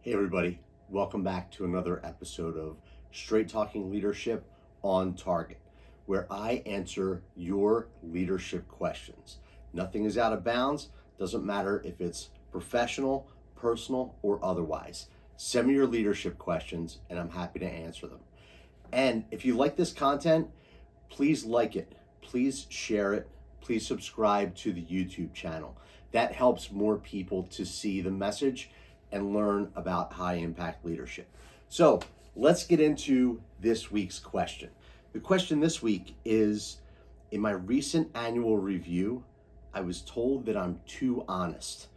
Hey everybody, welcome back to another episode of Straight Talking Leadership on Target, where I answer your leadership questions. Nothing is out of bounds, doesn't matter if it's professional, personal, or otherwise. Send me your leadership questions and I'm happy to answer them. And if you like this content, please like it, please share it, please subscribe to the YouTube channel. That helps more people to see the message and learn about high impact leadership. So let's get into this week's question. The question this week is, in my recent annual review, I was told that I'm too honest.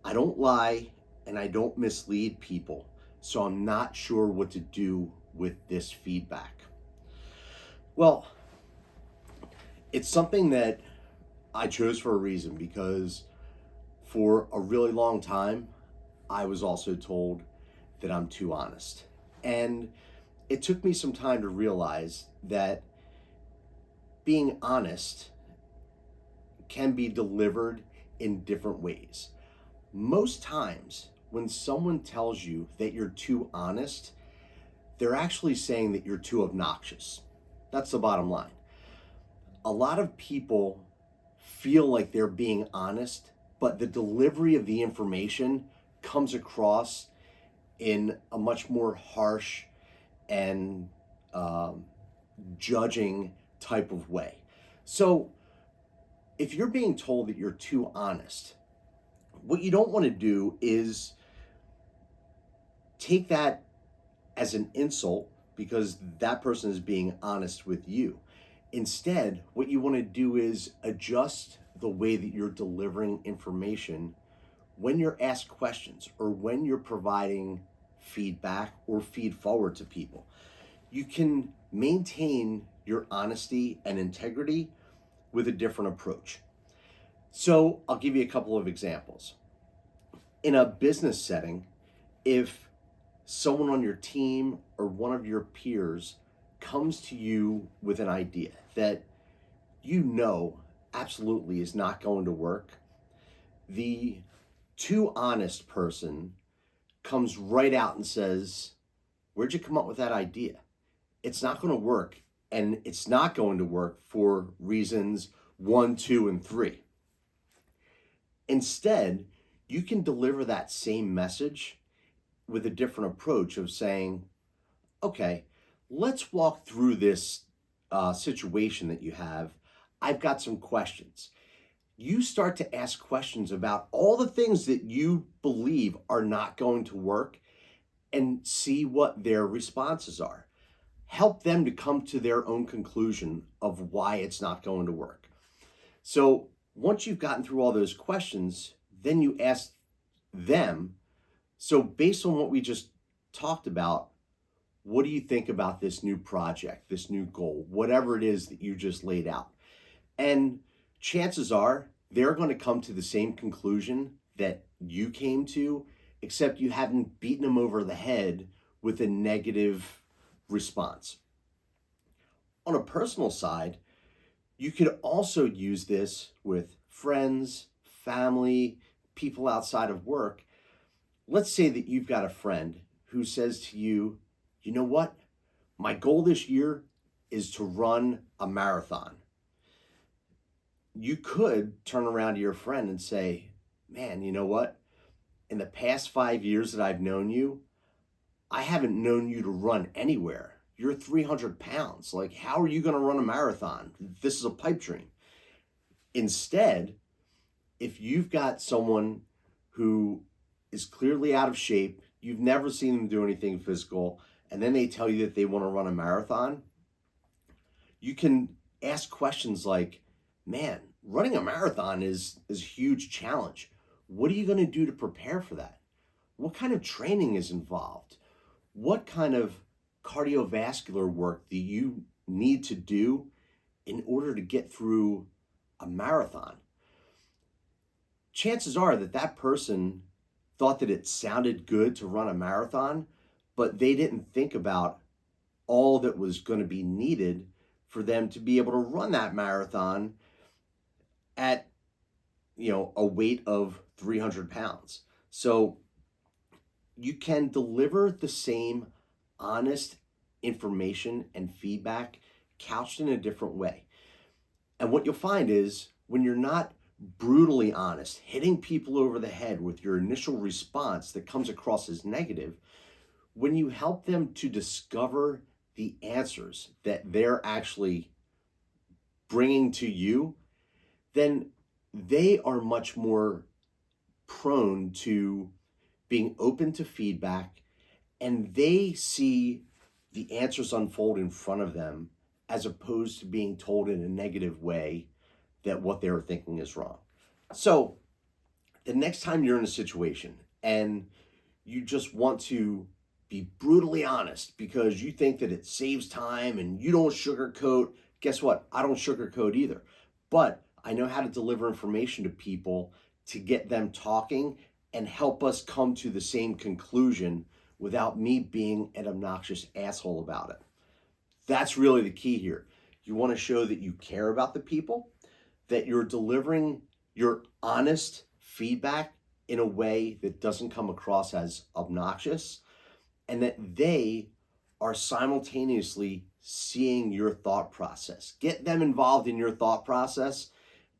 I don't lie and I don't mislead people, so I'm not sure what to do with this feedback. Well, it's something that I chose for a reason, because for a really long time, I was also told that I'm too honest. And it took me some time to realize that being honest can be delivered in different ways. Most times, when someone tells you that you're too honest, they're actually saying that you're too obnoxious. That's the bottom line. A lot of people feel like they're being honest, but the delivery of the information comes across in a much more harsh and judging type of way. So if you're being told that you're too honest, what you don't want to do is take that as an insult because that person is being honest with you. Instead, what you want to do is adjust the way that you're delivering information when you're asked questions or when you're providing feedback or feed forward to people. You can maintain your honesty and integrity with a different approach. So I'll give you a couple of examples. In a business setting, if someone on your team or one of your peers comes to you with an idea that you know absolutely is not going to work, the too honest person comes right out and says, "Where'd you come up with that idea? It's not going to work, and it's not going to work for reasons 1, 2, and 3. Instead, you can deliver that same message with a different approach of saying, "Okay, let's walk through this situation that you have. I've got some questions." You start to ask questions about all the things that you believe are not going to work and see what their responses are. Help them to come to their own conclusion of why it's not going to work. So once you've gotten through all those questions, then you ask them, so based on what we just talked about, what do you think about this new project, this new goal, whatever it is that you just laid out? And chances are they're going to come to the same conclusion that you came to, except you haven't beaten them over the head with a negative response. On a personal side, you could also use this with friends, family, people outside of work. Let's say that you've got a friend who says to you, "You know what? My goal this year is to run a marathon." You could turn around to your friend and say, "Man, you know what? In the past 5 years that I've known you, I haven't known you to run anywhere. You're 300 pounds. Like, how are you going to run a marathon? This is a pipe dream." Instead, if you've got someone who is clearly out of shape, you've never seen them do anything physical, and then they tell you that they want to run a marathon, you can ask questions like, "Man, running a marathon is a huge challenge. What are you going to do to prepare for that? What kind of training is involved? What kind of cardiovascular work do you need to do in order to get through a marathon?" Chances are that that person thought that it sounded good to run a marathon, but they didn't think about all that was going to be needed for them to be able to run that marathon at, a weight of 300 pounds. So you can deliver the same honest information and feedback couched in a different way. And what you'll find is when you're not brutally honest, hitting people over the head with your initial response that comes across as negative, when you help them to discover the answers that they're actually bringing to you, then they are much more prone to being open to feedback, and they see the answers unfold in front of them as opposed to being told in a negative way that what they were thinking is wrong. So the next time you're in a situation and you just want to be brutally honest because you think that it saves time and you don't sugarcoat, guess what? I don't sugarcoat either. But I know how to deliver information to people to get them talking and help us come to the same conclusion without me being an obnoxious asshole about it. That's really the key here. You want to show that you care about the people, that you're delivering your honest feedback in a way that doesn't come across as obnoxious, and that they are simultaneously seeing your thought process. Get them involved in your thought process,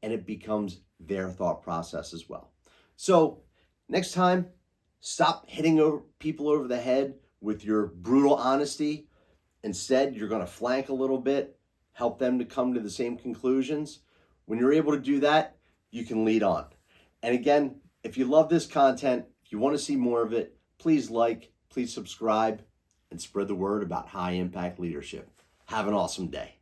and it becomes their thought process as well. So next time, stop hitting people over the head with your brutal honesty. Instead, you're going to flank a little bit, help them to come to the same conclusions. When you're able to do that, you can lead on. And again, if you love this content, if you want to see more of it, please like, please subscribe, and spread the word about high impact leadership. Have an awesome day.